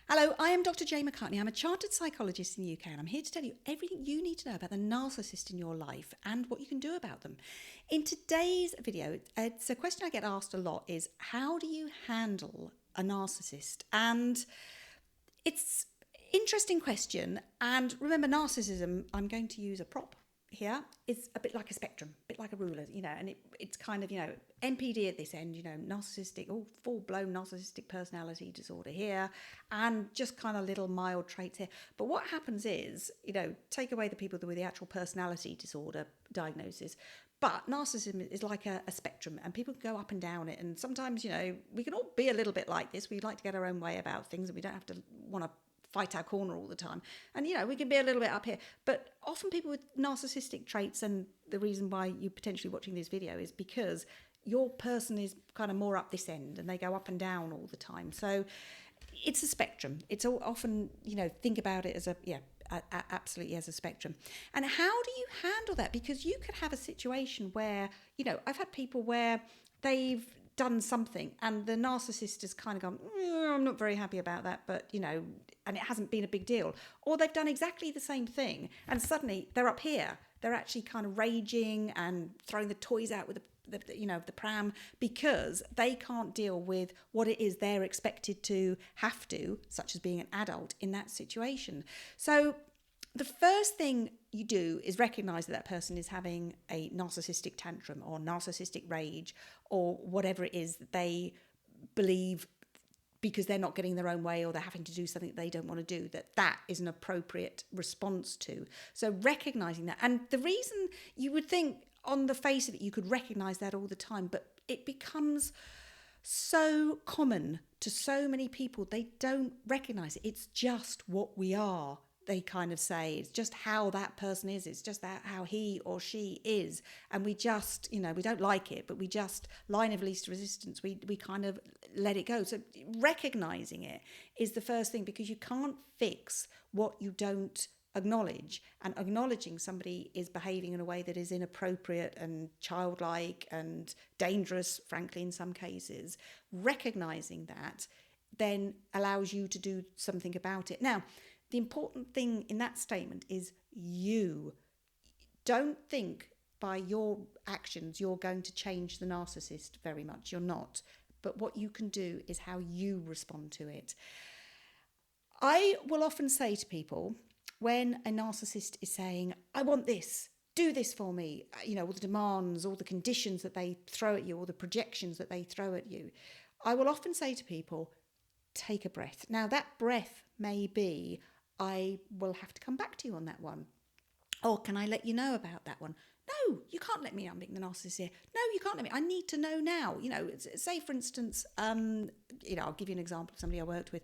Hello, I am Dr. Jay McCartney. I'm a chartered psychologist in the UK and I'm here to tell you everything you need to know about the narcissist in your life and what you can do about them. In today's video, it's a question I get asked a lot is how do you handle a narcissist? And it's an interesting question. And remember, narcissism, I'm going to use a prop here, is a bit like a spectrum, a bit like a ruler, and it's kind of, NPD at this end, narcissistic, full-blown narcissistic personality disorder here, and just kind of little mild traits here. But what happens is, take away the people with the actual personality disorder diagnosis, but narcissism is like a spectrum, and people can go up and down it. And sometimes, we can all be a little bit like this. We like to get our own way about things, and we don't have to want to fight our corner all the time. And, we can be a little bit up here. But often people with narcissistic traits, and the reason why you're potentially watching this video is because your person is kind of more up this end and they go up and down all the time. So it's a spectrum. It's all often, think about it as absolutely as a spectrum. And how do you handle that? Because you could have a situation where, I've had people where they've done something and the narcissist has kind of gone, I'm not very happy about that, but and it hasn't been a big deal. Or they've done exactly the same thing and suddenly they're up here. They're actually kind of raging and throwing the toys out with the pram because they can't deal with what it is they're expected to have to, such as being an adult in that situation. So the first thing you do is recognize that person is having a narcissistic tantrum or narcissistic rage or whatever it is that they believe because they're not getting their own way or they're having to do something they don't want to do, that is an appropriate response to. So recognizing that. And the reason you would think on the face of it, you could recognize that all the time, but it becomes so common to so many people, they don't recognize it. It's just what we are. They kind of say it's just how that person is. It's just how he or she is. And we just, we don't like it, but we just, line of least resistance, we kind of let it go. So recognizing it is the first thing, because you can't fix what you don't acknowledge. And acknowledging somebody is behaving in a way that is inappropriate and childlike and dangerous, frankly, in some cases. Recognizing that then allows you to do something about it. Now, the important thing in that statement is you. Don't think by your actions you're going to change the narcissist very much. You're not. But what you can do is how you respond to it. I will often say to people when a narcissist is saying, I want this, do this for me, all the demands, all the conditions that they throw at you, all the projections that they throw at you, I will often say to people, take a breath. Now that breath may be, I will have to come back to you on that one. Or can I let you know about that one? No, you can't let me. I'm being the narcissist here. No, you can't let me. I need to know now. Say for instance, I'll give you an example of somebody I worked with.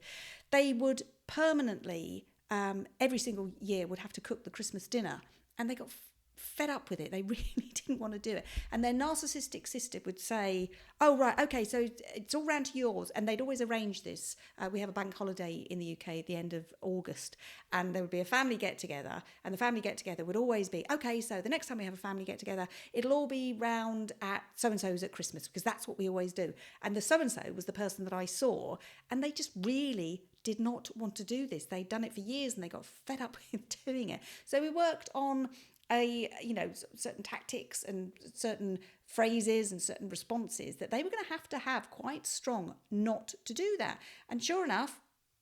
They would permanently, every single year, would have to cook the Christmas dinner, and they got fed up with it. They really didn't want to do it. And their narcissistic sister would say, oh, right, okay, so it's all round to yours. And they'd always arrange this. We have a bank holiday in the UK at the end of August, and there would be a family get-together, and the family get-together would always be, okay, so the next time we have a family get-together, it'll all be round at so-and-so's at Christmas, because that's what we always do. And the so-and-so was the person that I saw, and they just really did not want to do this. They'd done it for years, and they got fed up with doing it. So we worked on certain tactics and certain phrases and certain responses that they were going to have quite strong not to do that. And sure enough,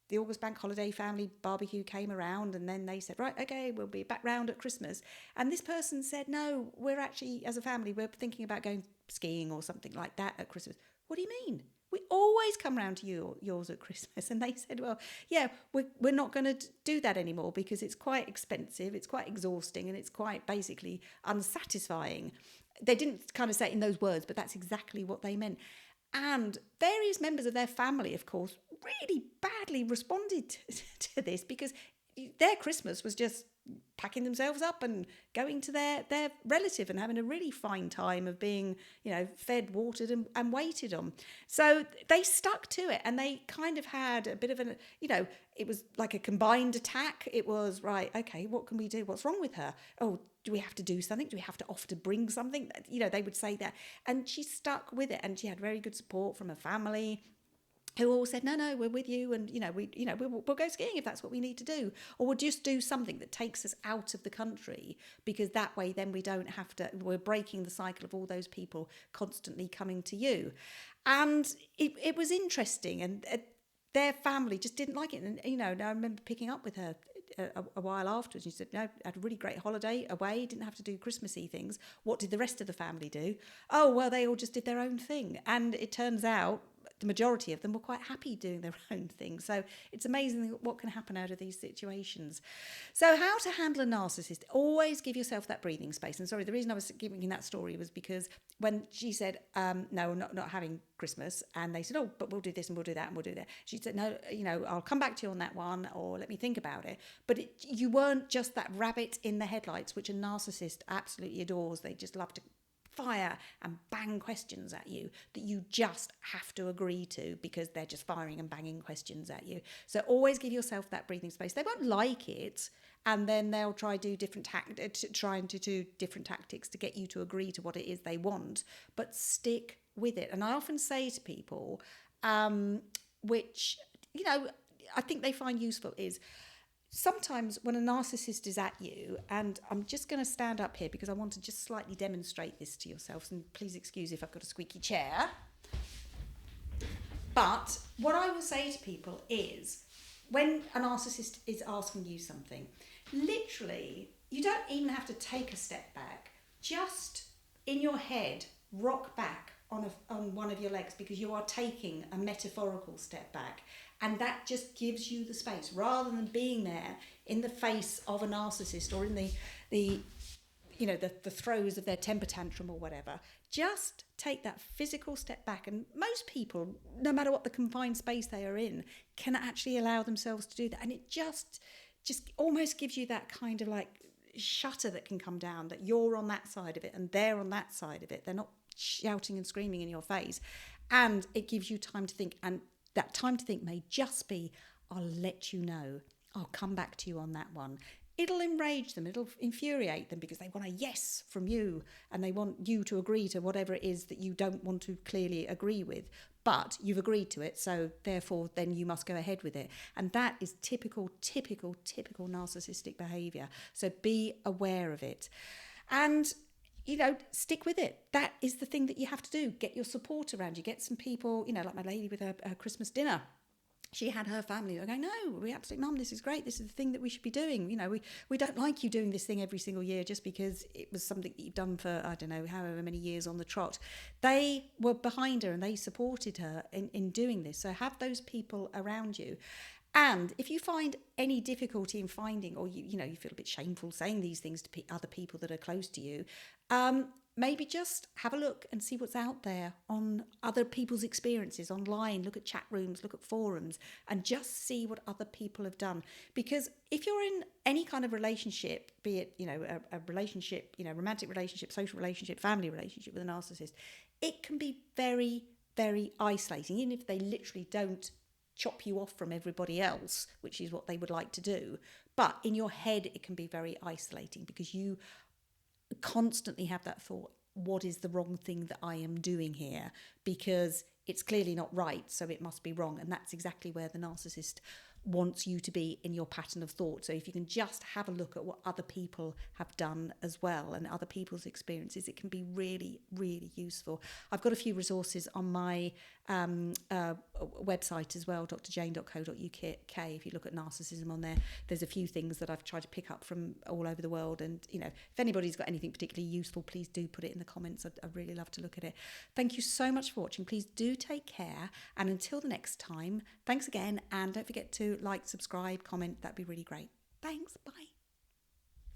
the August bank holiday family barbecue came around, and then they said, right, okay, we'll be back round at Christmas. And this person said, no, we're actually, as a family, we're thinking about going skiing or something like that at Christmas. What do you mean? We always come round to yours at Christmas. And they said, well, yeah, we're not going to do that anymore because it's quite expensive, it's quite exhausting, and it's quite basically unsatisfying. They didn't kind of say it in those words, but that's exactly what they meant. And various members of their family, of course, really badly responded to this, because their Christmas was just packing themselves up and going to their relative and having a really fine time of being, fed, watered and waited on. So they stuck to it, and they kind of had a bit of an, it was like a combined attack. It was, right, okay, what can we do? What's wrong with her? Oh, do we have to do something? Do we have to offer to bring something? They would say that. And she stuck with it, and she had very good support from her family. who all said, no, we're with you, and we'll go skiing if that's what we need to do, or we'll just do something that takes us out of the country, because that way then we're breaking the cycle of all those people constantly coming to you. And it was interesting, and their family just didn't like it. And I remember picking up with her a while afterwards. She said, no, I had a really great holiday away, didn't have to do Christmassy things. What did the rest of the family do? Oh, well, they all just did their own thing. And it turns out the majority of them were quite happy doing their own thing. So it's amazing what can happen out of these situations. So how to handle a narcissist? Always give yourself that breathing space. And sorry, the reason I was giving you that story was because when she said, no, not having Christmas, and they said, oh, but we'll do this and we'll do that and we'll do that. She said, no, I'll come back to you on that one, or let me think about it. But you weren't just that rabbit in the headlights, which a narcissist absolutely adores. They just love to fire and bang questions at you that you just have to agree to, because they're just firing and banging questions at you. So always give yourself that breathing space. They won't like it, and then they'll try to do different tactics to get you to agree to what it is they want, but stick with it. And I often say to people, which I think they find useful, is sometimes when a narcissist is at you, and I'm just going to stand up here because I want to just slightly demonstrate this to yourselves, and please excuse if I've got a squeaky chair. But what I will say to people is, when a narcissist is asking you something, literally, you don't even have to take a step back. Just in your head, rock back on one of your legs, because you are taking a metaphorical step back. And that just gives you the space, rather than being there in the face of a narcissist, or in the throes of their temper tantrum or whatever. Just take that physical step back. And most people, no matter what the confined space they are in, can actually allow themselves to do that. And it just almost gives you that kind of like shutter that can come down, that you're on that side of it and they're on that side of it. They're not shouting and screaming in your face. And it gives you time to think. And that time to think may just be, I'll let you know. I'll come back to you on that one. It'll enrage them. It'll infuriate them, because they want a yes from you, and they want you to agree to whatever it is that you don't want to clearly agree with. But you've agreed to it, so therefore then you must go ahead with it. And that is typical narcissistic behaviour. So be aware of it. And stick with it. That is the thing that you have to do. Get your support around you. Get some people, like my lady with her Christmas dinner. She had her family going, no, we absolutely, Mum, this is great. This is the thing that we should be doing. We don't like you doing this thing every single year just because it was something that you've done for, I don't know, however many years on the trot. They were behind her and they supported her in doing this. So have those people around you. And if you find any difficulty in finding, or you feel a bit shameful saying these things to other people that are close to you, maybe just have a look and see what's out there on other people's experiences online. Look at chat rooms, look at forums, and just see what other people have done. Because if you're in any kind of relationship, be it a relationship, romantic relationship, social relationship, family relationship with a narcissist, it can be very, very isolating, even if they literally don't chop you off from everybody else, which is what they would like to do. But in your head, it can be very isolating, because you constantly have that thought, what is the wrong thing that I am doing here? Because it's clearly not right, so it must be wrong. And that's exactly where the narcissist wants you to be in your pattern of thought. So if you can just have a look at what other people have done as well, and other people's experiences, it can be really, really useful. I've got a few resources on my website as well, drjane.co.uk. If you look at narcissism on there, there's a few things that I've tried to pick up from all over the world. And, if anybody's got anything particularly useful, please do put it in the comments. I'd really love to look at it. Thank you so much for watching. Please do take care. And until the next time, thanks again. And don't forget to like, subscribe, comment. That'd be really great. Thanks. Bye.